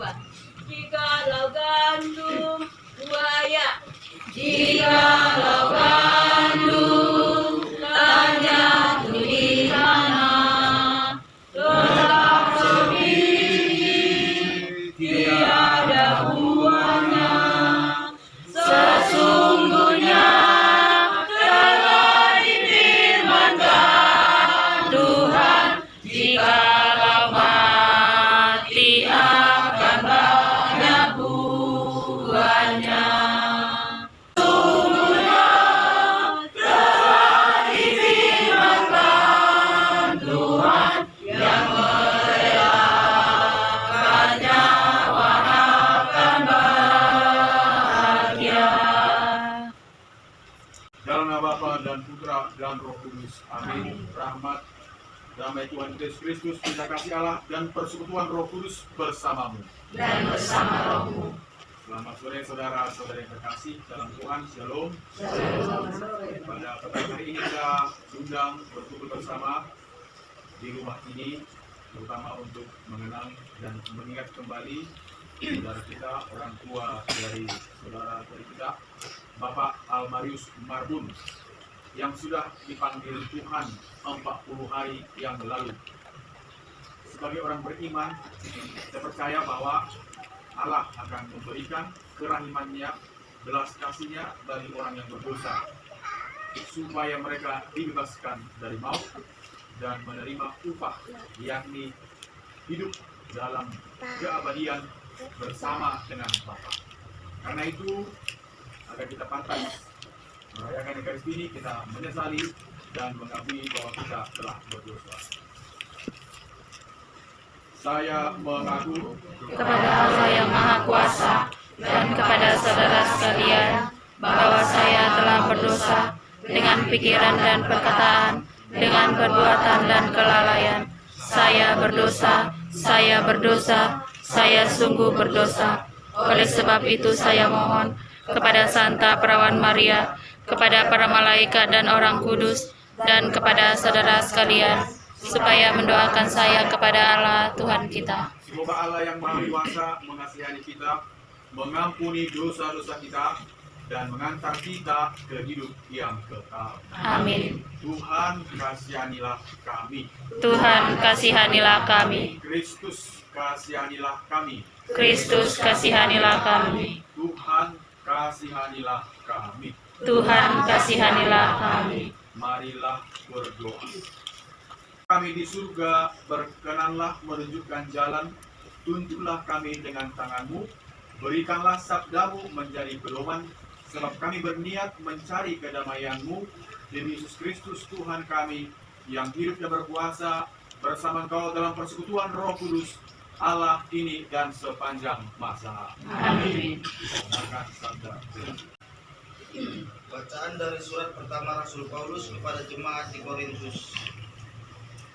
coba. Jikalau gandum buaya, Jikalau gandum hanya di tanah, tetap sebiji, tiada buahnya. Sesungguhnya telah difirmankan Tuhan, jikalau mati akan banyak buahnya. Sesungguhnya telah difirmankan Tuhan, yang merelakan nyawa akan bahagia. Dalam nama Bapa dan Putra dan Roh Kudus. Amin. Rahmat, damai Tuhan Yesus Kristus, cinta kasih Allah dan persekutuan Roh Kudus bersamamu. Dan bersama rohmu. Selamat sore saudara-saudara yang terkasih dalam Tuhan. Shalom. Pada petang hari ini kita undang berkumpul bersama di rumah ini, terutama untuk mengenang dan mengingat kembali saudara kita, orang tua dari saudara dari kita, Bapak Almarius Marbun, yang sudah dipanggil Tuhan 40 hari yang lalu. Sebagai orang beriman, saya percaya bahwa Allah akan memberikan kerahimannya, belas kasihnya bagi orang yang berdosa, supaya mereka dibebaskan dari maut dan menerima upah, yakni hidup dalam keabadian bersama dengan Bapa. Karena itu, agar kita pantas merayakan Ekaristi ini, kita menyesali dan mengakui bahwa kita telah berdosa. Saya mengaku Kepada Allah yang Maha Kuasa dan kepada saudara sekalian bahwa saya telah berdosa dengan pikiran dan perkataan, dengan perbuatan dan kelalaian. Saya berdosa, saya sungguh berdosa. Oleh sebab itu saya mohon kepada Santa Perawan Maria, kepada para malaikat dan orang kudus, dan kepada saudara sekalian, supaya mendoakan saya kepada Allah Tuhan kita. semoga Allah yang Maha Kuasa mengasihani kita, mengampuni dosa-dosa kita, dan mengantar kita ke hidup yang kekal. Amin. Tuhan kasihanilah kami. Tuhan kasihanilah kami. Kristus kasihanilah kami. Kristus kasihanilah kami. Tuhan kasihanilah kami. Tuhan kasihanilah kami. Marilah berdoa. Kami di surga, berkenanlah menunjukkan jalan, tuntunlah kami dengan tangan-Mu, berikanlah sabda-Mu menjadi pedoman, sebab kami berniat mencari kedamaian-Mu, demi Yesus Kristus Tuhan kami, yang hidup dan berkuasa bersama Engkau dalam persekutuan Roh Kudus, Allah ini dan sepanjang masa. Amin. Dengarkan sabda. Bacaan dari surat pertama Rasul Paulus kepada jemaat di Korintus.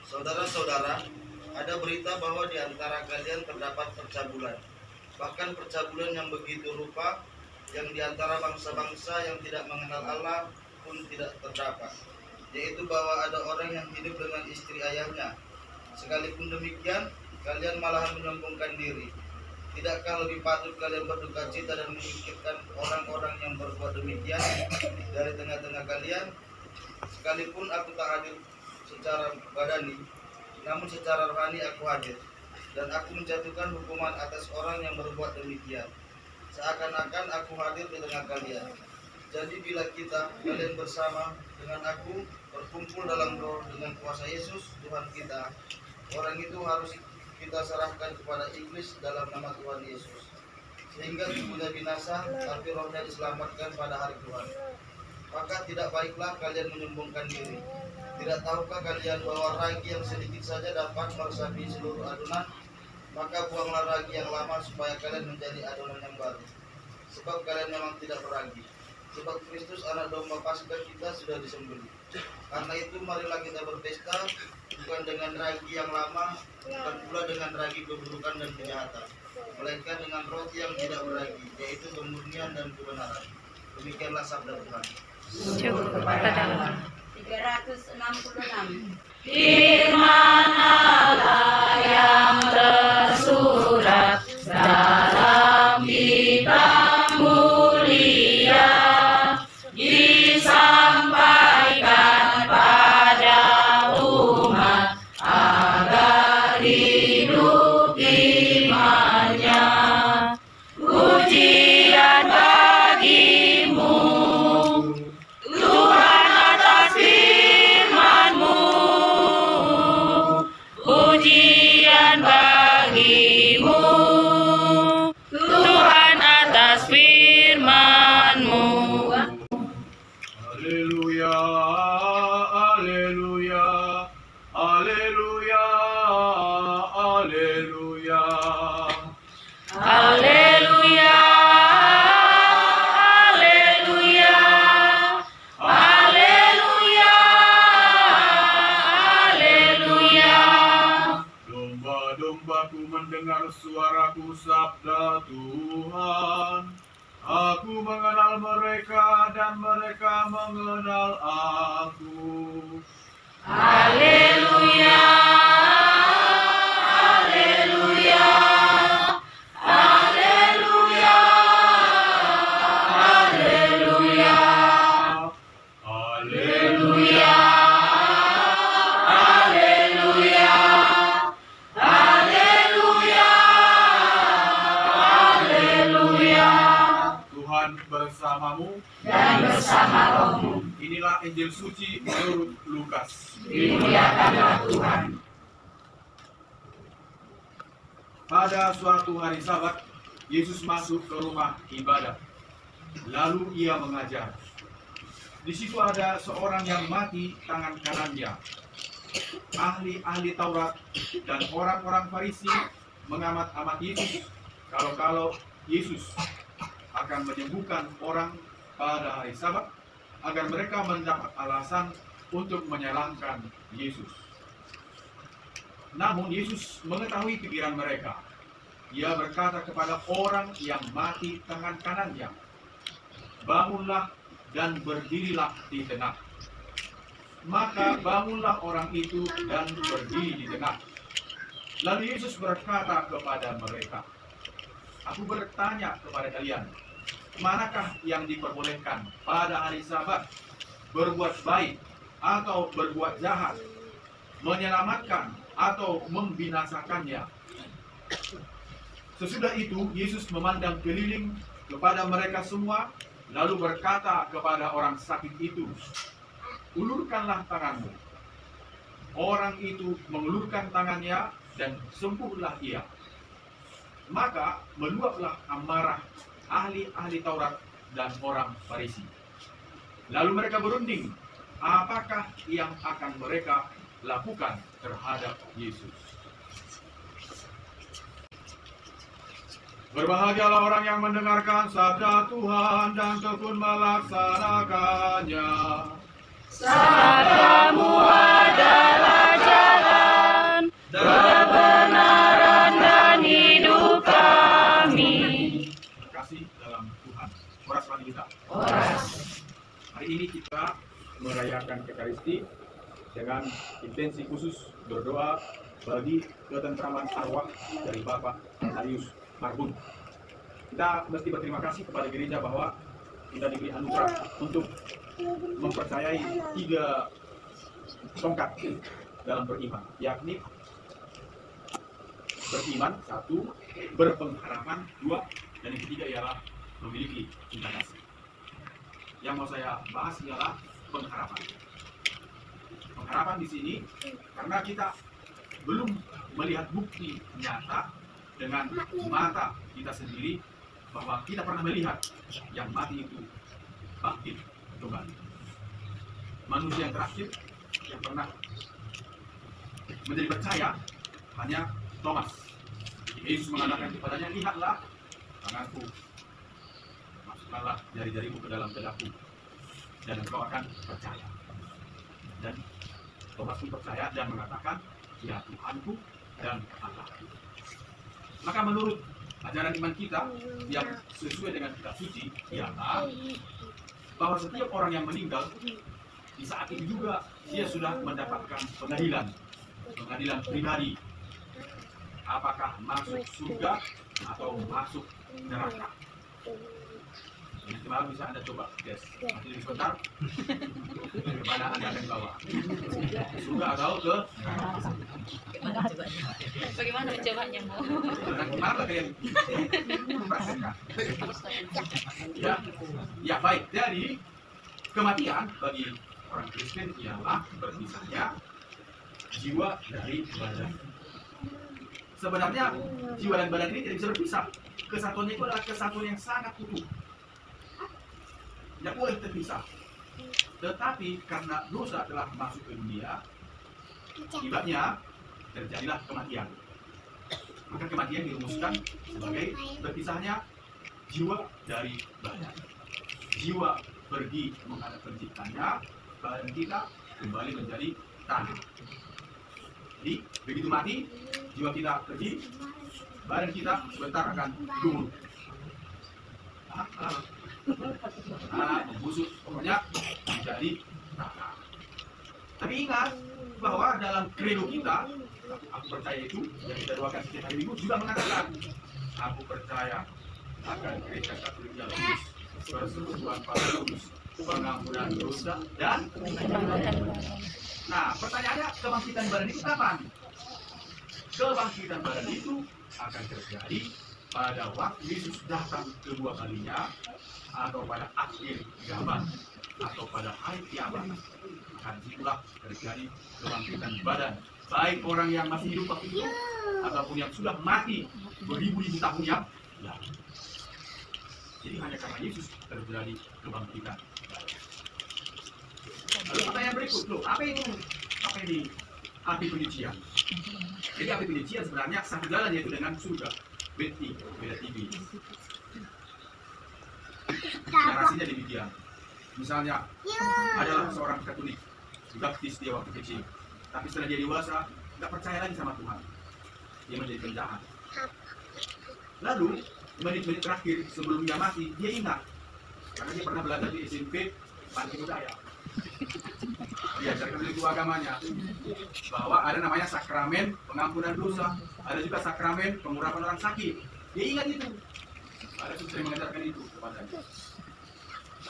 Saudara-saudara, ada berita bahwa di antara kalian terdapat percabulan, bahkan percabulan yang begitu rupa, yang di antara bangsa-bangsa yang tidak mengenal Allah pun tidak terdapat, yaitu bahwa ada orang yang hidup dengan istri ayahnya. Sekalipun demikian, kalian malahan menyombongkan diri. Tidakkah lebih patut kalian berduka cita dan menyingkirkan orang-orang yang berbuat demikian dari tengah-tengah kalian? Sekalipun aku tak hadir secara badani, namun secara rohani aku hadir, dan aku menjatuhkan hukuman atas orang yang berbuat demikian, seakan-akan aku hadir di tengah kalian. Jadi bila kalian bersama dengan aku berkumpul dalam roh dengan kuasa Yesus Tuhan kita, orang itu harus kita serahkan kepada iblis dalam nama Tuhan Yesus, sehingga tubuhnya binasa tapi rohnya diselamatkan pada hari Tuhan. Maka tidak baiklah kalian menyombongkan diri. Tidak tahukah kalian bahwa ragi yang sedikit saja dapat meresapi seluruh adonan? Maka buanglah ragi yang lama supaya kalian menjadi adonan yang baru. Sebab kalian memang tidak beragi. Sebab Kristus anak domba Paskah kita sudah disembelih. Karena itu marilah kita berpesta, bukan dengan ragi yang lama, bukan pula dengan ragi keburukan dan kejahatan, melainkan dengan roti yang tidak beragi, yaitu kemurnian dan kebenaran. Demikianlah sabda Tuhan. Cukup kepada 366. Firman Allah yang tersurat aku sabda Tuhan. Aku mengenal mereka dan mereka mengenal aku. Haleluya, haleluya, haleluya, haleluya, haleluya, haleluya, haleluya, haleluya. Tuhan bersamamu Dan bersama rohmu, Inilah Injil suci menurut Lukas. dimuliakanlah Tuhan. Pada suatu hari Sabat, Yesus masuk ke rumah ibadah. Lalu ia mengajar. Di situ ada seorang yang mati tangan kanannya. Ahli-ahli Taurat dan orang-orang Farisi mengamat-amat Yesus. Kalau Yesus akan menyembuhkan orang pada hari Sabat, agar mereka mendapat alasan untuk menyalahkan Yesus. Namun Yesus mengetahui pikiran mereka. Ia berkata kepada orang yang mati tangan kanannya, "Bangunlah dan berdirilah di tengah." Maka bangunlah orang itu dan berdiri di tengah. Lalu Yesus berkata kepada mereka, "Aku bertanya kepada kalian, manakah yang diperbolehkan pada hari Sabat, berbuat baik atau berbuat jahat, menyelamatkan atau membinasakannya?" Sesudah itu Yesus memandang keliling kepada mereka semua, lalu berkata kepada orang sakit itu, "Ulurkanlah tanganmu." Orang itu mengulurkan tangannya dan sembuhlah ia. Maka meluaplah amarah ahli-ahli Taurat dan orang Farisi. Lalu mereka berunding, apakah yang akan mereka lakukan terhadap Yesus. Berbahagialah orang yang mendengarkan sabda Tuhan dan tekun melaksanakannya. Sabdamu adalah jalan, kebenaran dan hidup kami. Kasih dalam Tuhan. Oras pagi kita. Oras. Hari ini kita merayakan Ekaristi dengan intensi khusus berdoa bagi ketentraman arwah dari Bapak Darius Marbun. Kita mesti berterima kasih kepada gereja bahwa kita diberi anugerah untuk mempercayai 3 tongkat dalam beriman, yakni beriman 1, berpengharapan 2, dan yang ketiga ialah memiliki cinta kasih. Yang mau saya bahas ialah pengharapan. Pengharapan di sini karena kita belum melihat bukti nyata dengan mata kita sendiri bahwa kita pernah melihat yang mati itu bangkit kembali. Manusia yang terakhir yang pernah menjadi percaya hanya Thomas. Yesus mengatakan kepadanya, "Lihatlah tanganku, masukkanlah jari-jarimu ke dalam dadaku, dan engkau akan percaya." Dan Thomas pun percaya dan mengatakan, "Ya Tuhanku dan Allahku." Maka menurut ajaran iman kita yang sesuai dengan kitab suci ialah bahwa setiap orang yang meninggal di saat itu juga dia sudah mendapatkan pengadilan pribadi, apakah masuk surga atau masuk neraka. Nanti malam bisa Anda coba guys, nanti sebentar kemana Anda akan bawa, surga atau ke neraka. Bagaimana mencobanya, Mo? Dan gimana kalian merasakan? Ya baik, jadi kematian bagi orang Kristen ialah berpisahnya jiwa dari badan. Sebenarnya jiwa dan badan ini tidak bisa berpisah. Kesatuannya itu adalah kesatuan yang sangat utuh, tidak boleh terpisah. Tetapi karena dosa telah masuk ke dunia, akibatnya terjadilah kematian. Maka kematian dirumuskan sebagai berpisahnya jiwa dari badan. Jiwa pergi menghadap penciptanya, badan kita kembali menjadi tanah. Jadi begitu mati, jiwa kita pergi badan kita sebentar akan gugur. Membusuk, pokoknya menjadi tanah. Tapi ingat bahwa dalam kredo kita, aku percaya itu yang kita doakan setiap hari Minggu juga mengatakan, aku percaya akan gereja Katolik yang kudus, persekutuan para kudus, pengampunan dosa dan nah, pertanyaannya, kebangkitan badan itu kapan? Kebangkitan badan itu akan terjadi pada waktu Yesus datang kedua kalinya, atau pada akhir zaman, atau pada hari kiamat. Akan itulah terjadi kebangkitan badan, baik orang yang masih hidup waktu itu ataupun yang sudah mati beribu-ribu tahun yang lalu. Jadi hanya karena Yesus terjadi kebangkitan. Lalu pertanyaan berikut, loh, apa ini? Apa ini api penyucian? Jadi api penyucian sebenarnya satu jalan yaitu dengan surga. Beda tipis. Narasinya demikian. Misalnya, adalah seorang Katolik, dibaptis dia waktu kecil, tapi setelah dia dewasa, tidak percaya lagi sama Tuhan. Dia menjadi penjahat. Lalu, menit-menit terakhir sebelum dia mati, dia ingat. Karena dia pernah belajar di SMP Panti Budaya. Diajarkan oleh guru agamanya bahwa ada namanya sakramen pengampunan dosa, ada juga sakramen pengurapan orang sakit. Dia ingat itu. Ada suster yang mengajarkan itu kepadanya.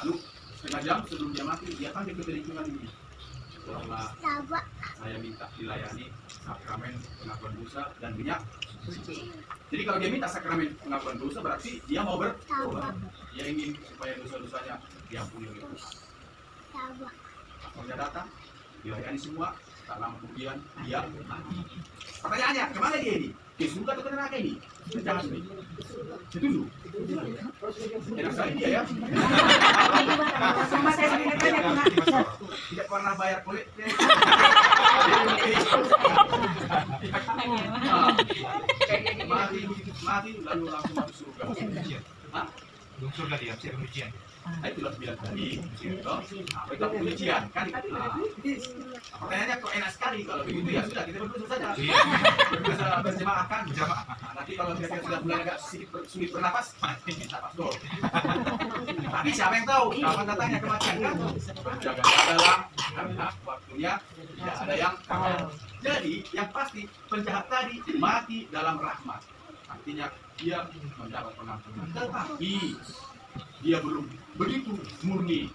Lalu setengah jam sebelum dia mati, dia panggil ke lingkungan ini. Tolonglah saya minta dilayani sakramen pengakuan dosa dan minyak suci. Jadi kalau dia minta sakramen pengakuan dosa berarti dia mau bertobat. Dia ingin supaya dosa-dosanya diampuni oleh Tuhan. Akhirnya datang, dilayani semua, tak lama kemudian dia mati. Pertanyaannya, kemana dia ini? Ke surga atau ke neraka ini? Jangan ini. Setuju? Enak sekali dia ya. Tidak pernah bayar kulit. Mati lalu langsung masuk surga. Belum surga dia, siap pencucian. Itulah bilang tadi, apa itu pencucian kan? Pertanyaannya kok enak sekali kalau begitu ya sudah kita berdosa saja. Berdosa berjemaah kan? Nanti kalau kita sudah mulai agak sedikit sulit bernapas, minta pastor. Tapi siapa yang tahu kapan datangnya kematian kan? Jaga-jagalah karena waktunya tidak ada yang tahu. Jadi yang pasti penjahat tadi mati dalam rahmat. Artinya dia mendapat pengampunan. Tetapi dia belum begitu murni,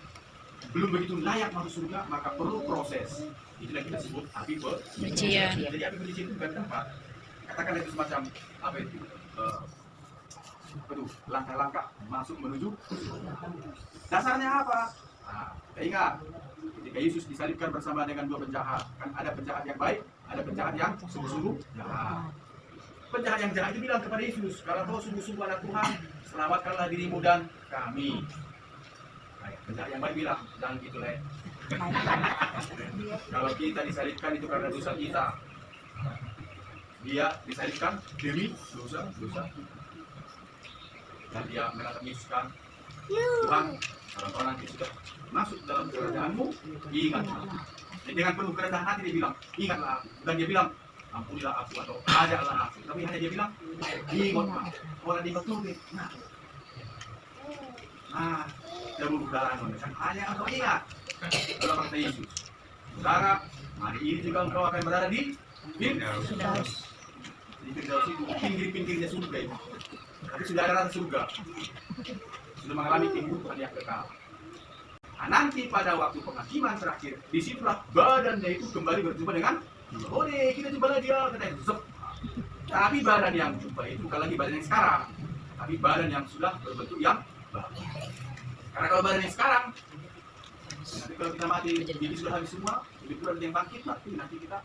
belum begitu layak masuk surga, maka perlu proses. Itulah kita sebut api penyucian. Jadi api penyucian itu bukan tempat. Katakan itu semacam apa itu? Langkah-langkah masuk menuju. Dasarnya apa? Nah, ingat, ketika Yesus disalibkan bersama dengan dua penjahat, kan ada penjahat yang baik, ada penjahat yang sungguh-sungguh jahat. Penjahat yang jahat itu bilang kepada Yesus, kalau kau sungguh-sungguh anak Tuhan, selamatkanlah dirimu dan kami. Penjahat yang baik bilang, jangan gitu leh. Kalau kita disalibkan itu karena dosa kita, dia disalibkan demi dosa. Dan dia menatap Yesus kan, Tuhan, kalau kau nanti sudah masuk dalam kerajaanmu, ingatlah. Dengan penuh kerendahan hati dia bilang, ingatlah aku. Dan dia bilang, ampunilah aku atau ajaklah aku. Tapi hanya dia bilang, ingatlah. Orang ingat tuh, nah, seluruh darah hanya engkau ingat. Kalau kata Yesus, saudara, hari ini juga engkau akan berada di Firdaus. Di Firdaus itu pinggir-pinggirnya surga itu. Tapi sudah ada rasa surga, sudah mengalami kehidupan yang kekal. Nah, nanti pada waktu penghakiman terakhir, disitulah badannya itu kembali berjumpa dengan kita jumpa lagi ya, katanya. Tapi badan yang jumpa itu bukan lagi badan yang sekarang, tapi badan yang sudah berbentuk yang baru. Karena kalau badan yang sekarang, nanti kalau kita mati, ini sudah habis semua, lebih kurang yang bangkit, nanti kita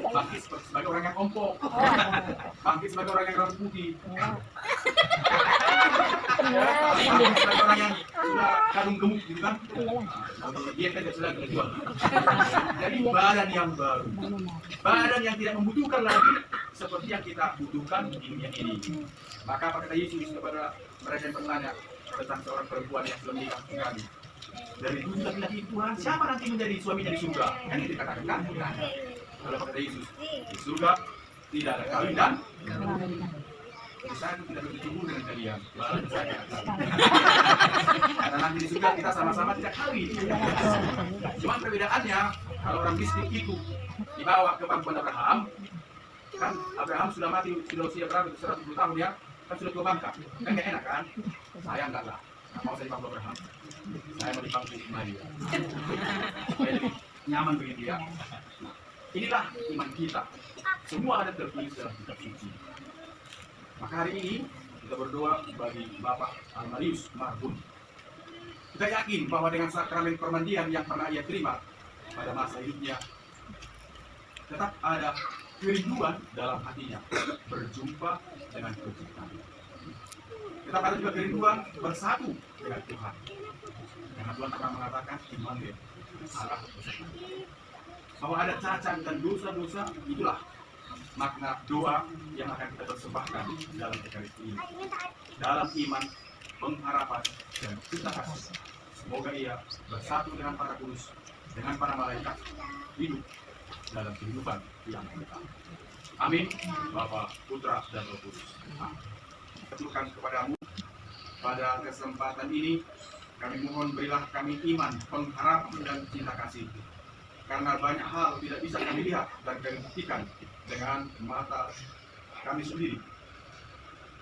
bangkit sebagai orang yang ompong, bangkit sebagai orang yang rambut putih, bangkit sebagai orang yang sudah kadung gemuk gitu kan, dia kan sudah kejual. Jadi badan yang baru, badan yang tidak membutuhkan lagi seperti yang kita butuhkan di dunia ini. Maka apa kata Yesus kepada mereka yang bertanya tentang seorang perempuan yang sudah menikah sekali, dari 7 laki-laki Tuhan, siapa nanti menjadi suaminya di surga? Kan itu dikatakan kan? Kalau kata Yesus, di surga tidak ada kawin dan saya tidak berjumpa dengan kalian. Malah saya. Karena nanti di surga kita sama-sama tidak kawin. Cuma perbedaannya, kalau orang miskin itu dibawa ke pangkuan Abraham, kan Abraham sudah mati, sudah usia berapa? 110 tahun ya, kan sudah tua bangka. Kan gak enak kan? Saya enggak lah. Nggak mau saya di pangku Abraham. Saya mau di pangku Maria. Supaya lebih nyaman begitu ya. Nah, inilah iman kita. Semua ada tertulis dalam kitab suci. Maka hari ini kita berdoa bagi Bapak Almarius Marbun. Kita yakin bahwa dengan sakramen permandian yang pernah ia terima pada masa hidupnya, tetap ada kerinduan dalam hatinya berjumpa dengan Tuhan. Tetap ada juga kerinduan bersatu dengan Tuhan. Karena Tuhan akan mengatakan iman Allah bahwa ada cacat dan dosa-dosa, itulah makna doa yang akan kita persembahkan dalam Ekaristi ini. Dalam iman, pengharapan, dan cinta kasih. Semoga ia bersatu dengan para kudus, dengan para malaikat, hidup dalam kehidupan yang kekal. Amin. Bapa, Putra, dan Roh Kudus. Aturkan kepadamu pada kesempatan ini, kami mohon berilah kami iman, pengharapan, dan cinta kasih. Karena banyak hal tidak bisa kami lihat dan kami buktikan dengan mata kami sendiri.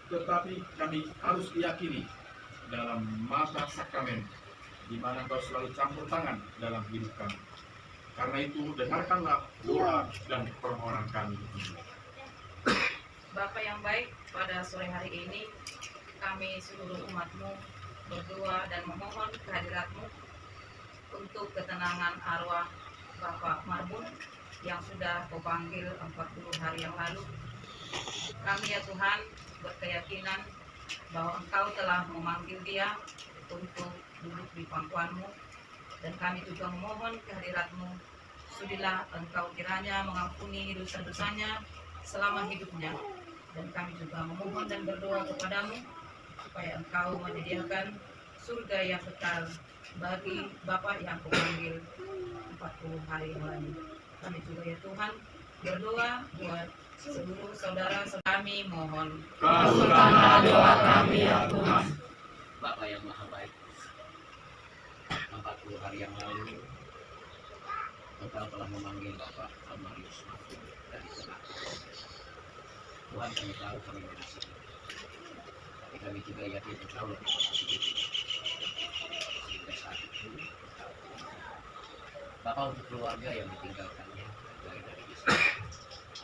Tetapi kami harus diyakini dalam masa sakramen, di mana Kau selalu campur tangan dalam hidup kami. Karena itu, dengarkanlah doa dan permohonan kami. Bapa yang baik, pada sore hari ini kami seluruh umat-Mu berdoa dan memohon kehadirat-Mu untuk ketenangan arwah Bapak Marbun yang sudah Kau panggil 40 hari yang lalu. Kami ya Tuhan berkeyakinan bahwa Engkau telah memanggil dia untuk duduk di pangkuan-Mu, dan kami juga memohon kehadirat-Mu. Sudilah Engkau kiranya mengampuni dosa-dosanya selama hidupnya, dan kami juga memohon dan berdoa kepadamu supaya Engkau menyediakan surga yang kekal bagi Bapak yang Kau panggil 40 hari yang lalu. Kami juga ya Tuhan berdoa buat seluruh saudara-saudara kami, mohon Kabulkanlah doa kami ya Tuhan. Bapa yang Maha Baik, 40 hari yang lalu Engkau telah memanggil Bapak Almarius Marbun dari tengah. Tuhan, kami tahu kami mengasihi, tapi kami juga yakin Engkau lebih mengasihi. Sehingga saat itu Bapak untuk keluarga yang ditinggalkannya, baik dari istri,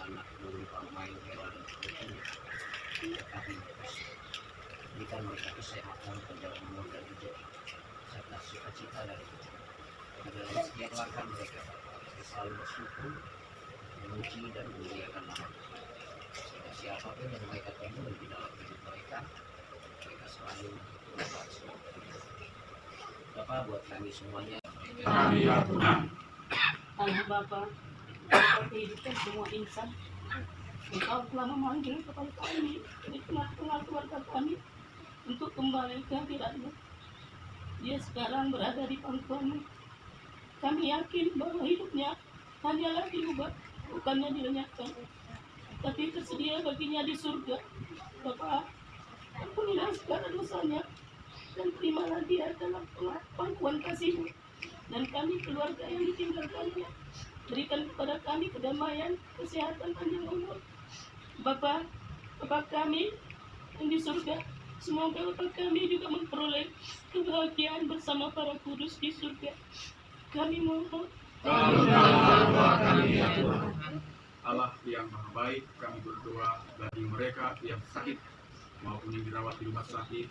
anak, guru, pemain, hewan, dan sebagainya, kami berkasih. Berikan mereka kesehatan, panjang umur dan hidup, serta sukacita dari Tuhan. Dalam setiap langkah mereka, mereka selalu bersyukur, memuji dan memuliakan nama Tuhan. Sehingga siapapun yang mereka temui di dalam hidup mereka, mereka selalu mendapat semua. Bapak, buat kami semuanya, Kami ya Tuhan. Allah Bapa, Engkau kehidupan semua insan. Engkau telah memanggil kepada kami di tengah-tengah keluarga kami untuk kembali ke hadirat-Mu. Dia sekarang berada di pangkuan-Mu. Kami yakin bahwa hidupnya hanyalah diubah, bukannya dilenyapkan, tapi tersedia baginya di surga. Bapa, ampunilah segala dosanya dan terimalah dia dalam pangkuan kasih-Mu. Dan kami keluarga yang ditinggalkannya, berikan kepada kami kedamaian, kesehatan, panjang umur. Bapa kami yang di surga, semoga Bapa kami juga memperoleh kebahagiaan bersama para kudus di surga. Kami mohon. Kabulkanlah doa kami ya Tuhan. Allah yang Maha Baik, kami berdoa bagi mereka yang sakit maupun yang dirawat di rumah sakit,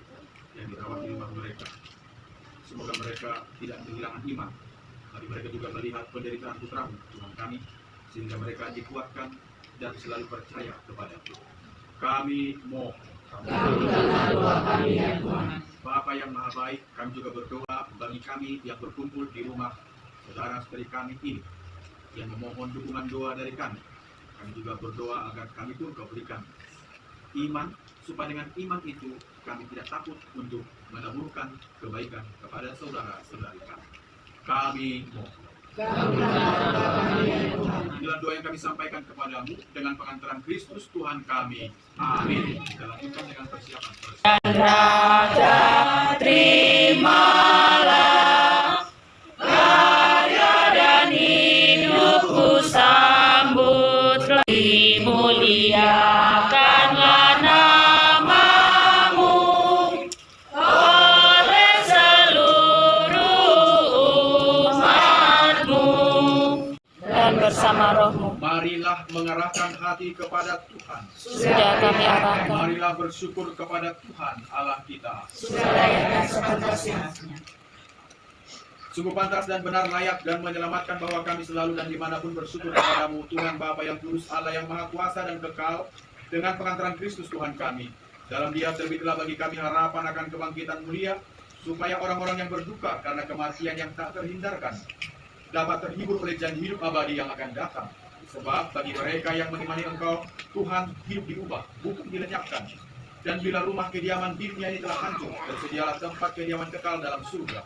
yang dirawat di rumah mereka. Semoga mereka tidak kehilangan iman, tapi mereka juga melihat penderitaan putra-Mu, Tuhan kami, sehingga mereka dikuatkan dan selalu percaya kepada Tuhan. Kami mohon. Kabulkanlah doa kami ya Tuhan. Bapa yang Maha Baik, kami juga berdoa bagi kami yang berkumpul di rumah saudara-saudari kami ini, yang memohon dukungan doa dari kami. Kami juga berdoa agar kami pun Kau berikan iman, supaya dengan iman itu kami tidak takut untuk menaburkan kebaikan kepada saudara-saudari kami. Kami mohon. Inilah doa yang kami sampaikan kepadamu dengan pengantaran Kristus Tuhan kami. Amin. Kita lanjutkan dengan persiapan. Raja, terimalah karya dan hidupku, sambutlah, dimuliakanlah namamu oleh seluruh umatmu dan bersama rohmu. Marilah mengarahkan hati kepada Tuhan. Sudah kami arahkan, Marilah bersyukur kepada Tuhan Allah kita. sudah layak dan sepantas-pantasnya. Sungguh pantas dan benar, layak dan menyelamatkan bahwa kami selalu dan dimanapun bersyukur kepadamu, Tuhan Bapa yang kudus, Allah yang maha kuasa dan kekal, dengan pengantaran Kristus Tuhan kami. Dalam Dia terbitlah bagi kami harapan akan kebangkitan mulia, supaya orang-orang yang berduka karena kematian yang tak terhindarkan dapat terhibur oleh janji hidup abadi yang akan datang. Sebab bagi mereka yang mengimani Engkau, Tuhan, hidup diubah, bukan dilenyapkan. Dan bila rumah kediaman dunia ini telah hancur, tersedialah tempat kediaman kekal dalam surga.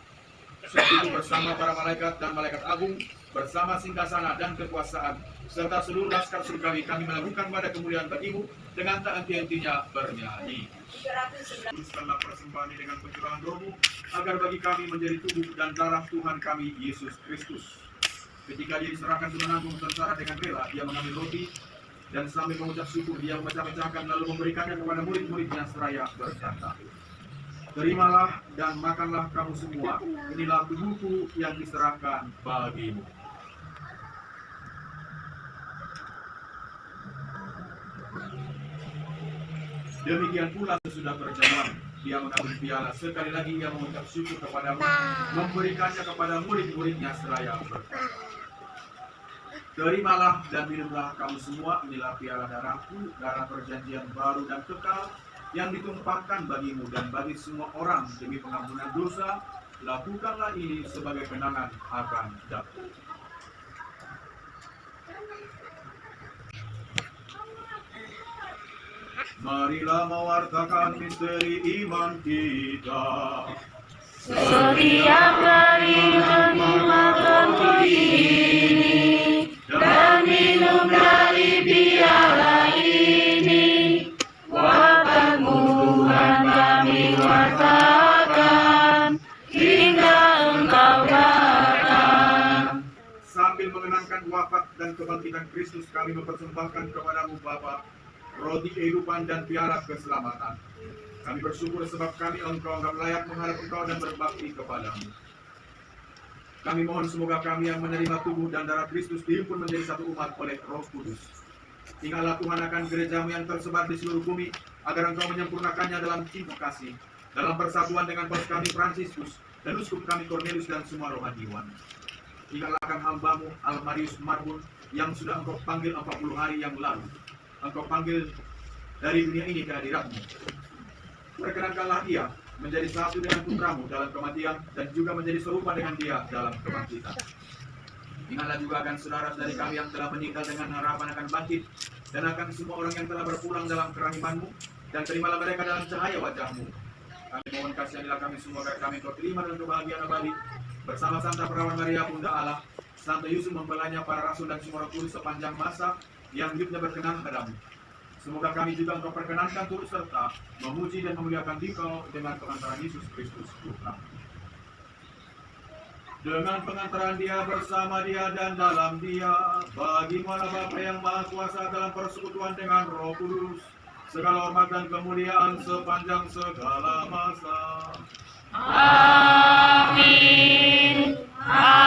Sebab itu bersama para malaikat dan malaikat agung, bersama singgasana dan kekuasaan, serta seluruh laskar surgawi, kami melakukan pada kemuliaan bagimu dengan tak henti-hentinya bernyanyi. 311. Tuliskanlah persembahan ini dengan pencurahan rohmu, agar bagi kami menjadi tubuh dan darah Tuhan kami, Yesus Kristus. Ketika Dia diserahkan ke menanggung sengsara dengan rela, Dia mengambil roti, dan sambil mengucap syukur, Dia memecah-mecahkan lalu memberikannya kepada murid-muridnya seraya berkata, terimalah dan makanlah kamu semua, inilah tubuhku yang diserahkan bagimu. Demikian pula sesudah berjalan, Dia mengambil piala, sekali lagi Ia mengucap syukur kepadamu, memberikannya kepada murid-muridnya seraya berkata, terimalah dan minumlah kamu semua, inilah piala darahku, darah perjanjian baru dan kekal, yang ditumpahkan bagimu dan bagi semua orang demi pengampunan dosa. Lakukanlah ini sebagai kenangan akan aku. Marilah mewartakan misteri iman kita. Setiap kali kami makan ini dan minum dari piala ini, watakmu Tuhan kami wartakan hingga Engkau datang. Sambil mengenangkan wafat dan kebangkitan Kristus, kami mempersembahkan kepadamu Bapa roti kehidupan dan piala keselamatan. Kami bersyukur sebab kami Engkau anggap layak menghadap Engkau dan berbakti kepadamu. Kami mohon semoga kami yang menerima tubuh dan darah Kristus dihimpun menjadi satu umat oleh Roh Kudus. Tinggallah Tuhan akan gerejamu yang tersebar di seluruh bumi, agar Engkau menyempurnakannya dalam cinta kasih, dalam persatuan dengan bos kami Fransiskus, dan uskup kami Cornelius dan semua rohaniwan. Tinggallah akan hambamu Almarius Marbun, yang sudah Engkau panggil 40 hari yang lalu. Engkau panggil dari dunia ini ke hadiratmu. Perkenankanlah ia menjadi satu dengan putramu dalam kematian, dan juga menjadi serupa dengan dia dalam kebangkitan. Ingatlah juga akan saudara dari kami yang telah meninggal dengan harapan akan bangkit, dan akan semua orang yang telah berpulang dalam kerahimanmu, dan terimalah mereka dalam cahaya wajahmu. Kami mohon kasihanilah kami semua, agar kami Kau terima dengan kebahagiaan abadi, bersama Santa Perawan Maria Bunda Allah, Santo Yusuf mempelainya para rasul dan semua Roh Kudus sepanjang masa yang hidupnya berkenan padamu. Semoga kami juga Engkau perkenankan turut serta memuji dan memuliakan Dikau dengan pengantaran Yesus Kristus Tuhan. Dengan pengantaran Dia, bersama Dia, dan dalam Dia, bagi Allah Bapa yang Maha Kuasa dalam persekutuan dengan Roh Kudus, segala hormat dan kemuliaan sepanjang segala masa. Amin. Amin.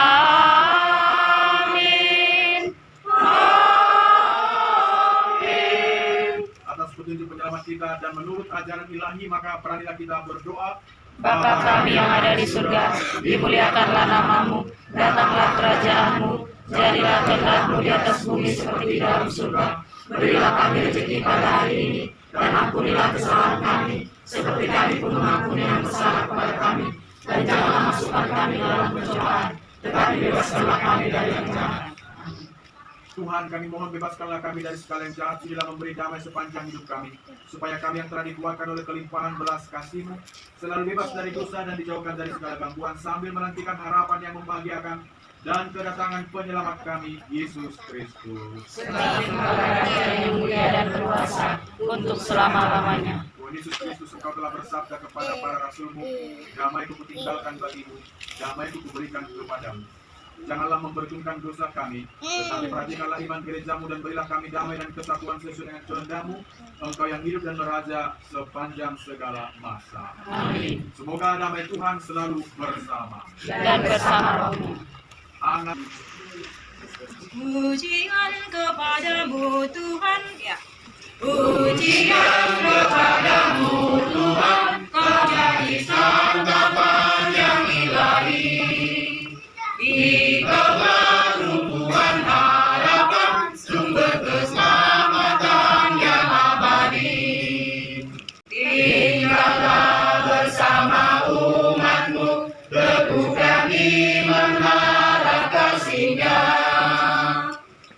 Atas petunjuk penyelamat kita dan menurut ajaran ilahi, maka beranilah kita berdoa. Bapa kami yang ada di surga, dimuliakanlah namamu, datanglah kerajaanmu, jadilah kehendakmu di atas bumi seperti di dalam surga. Berilah kami rezeki pada hari ini, dan ampunilah kesalahan kami, seperti kami pun mengampuni yang bersalah kepada kami. Dan janganlah masukkan kami dalam pencobaan, tetapi bebaskanlah kami dari yang jahat. Tuhan, kami mohon bebaskanlah kami dari segala yang jahat, sudilah memberi damai sepanjang hidup kami, supaya kami yang telah dikuatkan oleh kelimpahan belas kasih-Mu selalu bebas dari dosa dan dijauhkan dari segala gangguan, sambil menantikan harapan yang membahagiakan dan kedatangan penyelamat kami, Yesus Kristus. Sebab Engkau Raja yang mulia dan berkuasa untuk selama-lamanya. Tuhan Yesus Kristus, Engkau telah bersabda kepada para rasul-Mu, damai-Ku kutinggalkan bagimu, damai-Ku kuberikan kepadamu. Janganlah memperhitungkan dosa kami, tetapi perhatikanlah iman gerejamu dan berilah kami damai dan kesatuan sesuai dengan kehendak-Mu, Engkau yang hidup dan beraja sepanjang segala masa. Amin. Semoga damai Tuhan selalu bersama. Dan bersama rohmu. Anak Pujian kepadamu Tuhan, ya. Pujian kepadamu Tuhan, Kau jadi santapan yang ilahi. Di keberuntungan harapan, sumber keselamatan yang abadi. Tinggallah bersama umat-Mu, teguhkan iman harap kasih-Nya.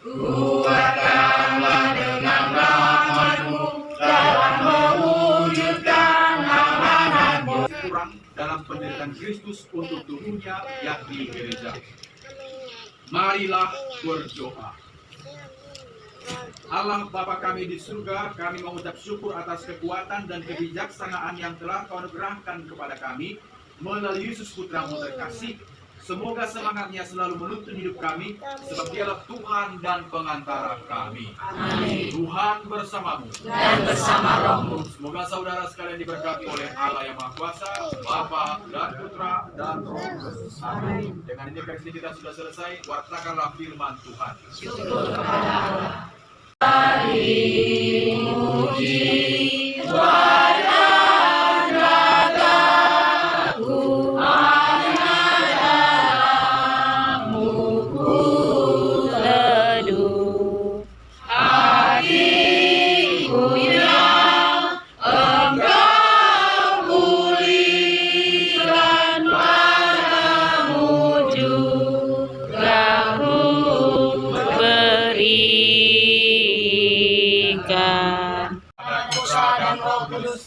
Kuatkanlah dengan rahmat-Mu dalam mewujudkan amanat-Mu. kurang dalam penderitaan Kristus untuk tubuhnya, yakni gereja. Marilah berdoa. Allah Bapa kami di surga, kami mengucap syukur atas kekuatan dan kebijaksanaan yang telah Kau anugerahkan kepada kami melalui Yesus Putra-Mu terkasih. Semoga semangatnya selalu menuntun hidup kami, sebab Dialah Tuhan dan pengantara kami. Amin. Tuhan bersamamu Dan bersama rohmu. Semoga saudara sekalian diberkati oleh Allah yang Maha Kuasa, Bapa dan Putra dan Roh Kudus. Amin. Dengan ini kajian kita sudah selesai. Wartakanlah firman Tuhan. Syukur kepada Allah.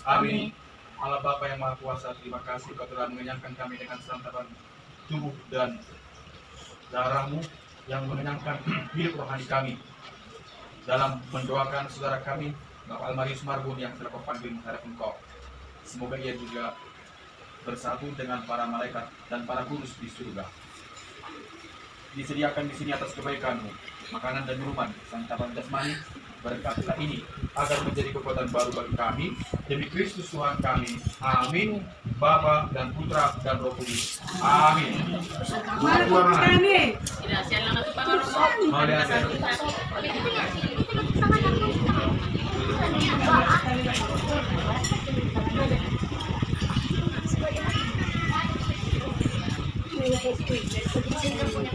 Amin. Allah Bapa yang Maha Kuasa, terima kasih Kau telah mengenyangkan kami dengan santapan tubuh dan darah-Mu yang mengenyangkan hidup rohani kami. Dalam mendoakan saudara kami, Bapak Almarius Marbun yang telah panggil menghadap Engkau. Semoga ia juga bersatu dengan para malaikat dan para kudus di surga. Disediakan di sini atas kebaikan-Mu makanan dan minuman, santapan jasmani. Berkatlah ini agar menjadi kekuatan baru bagi kami demi Kristus Tuhan kami. Amin. Bapa dan Putra dan Roh Kudus. Amin. Kita punya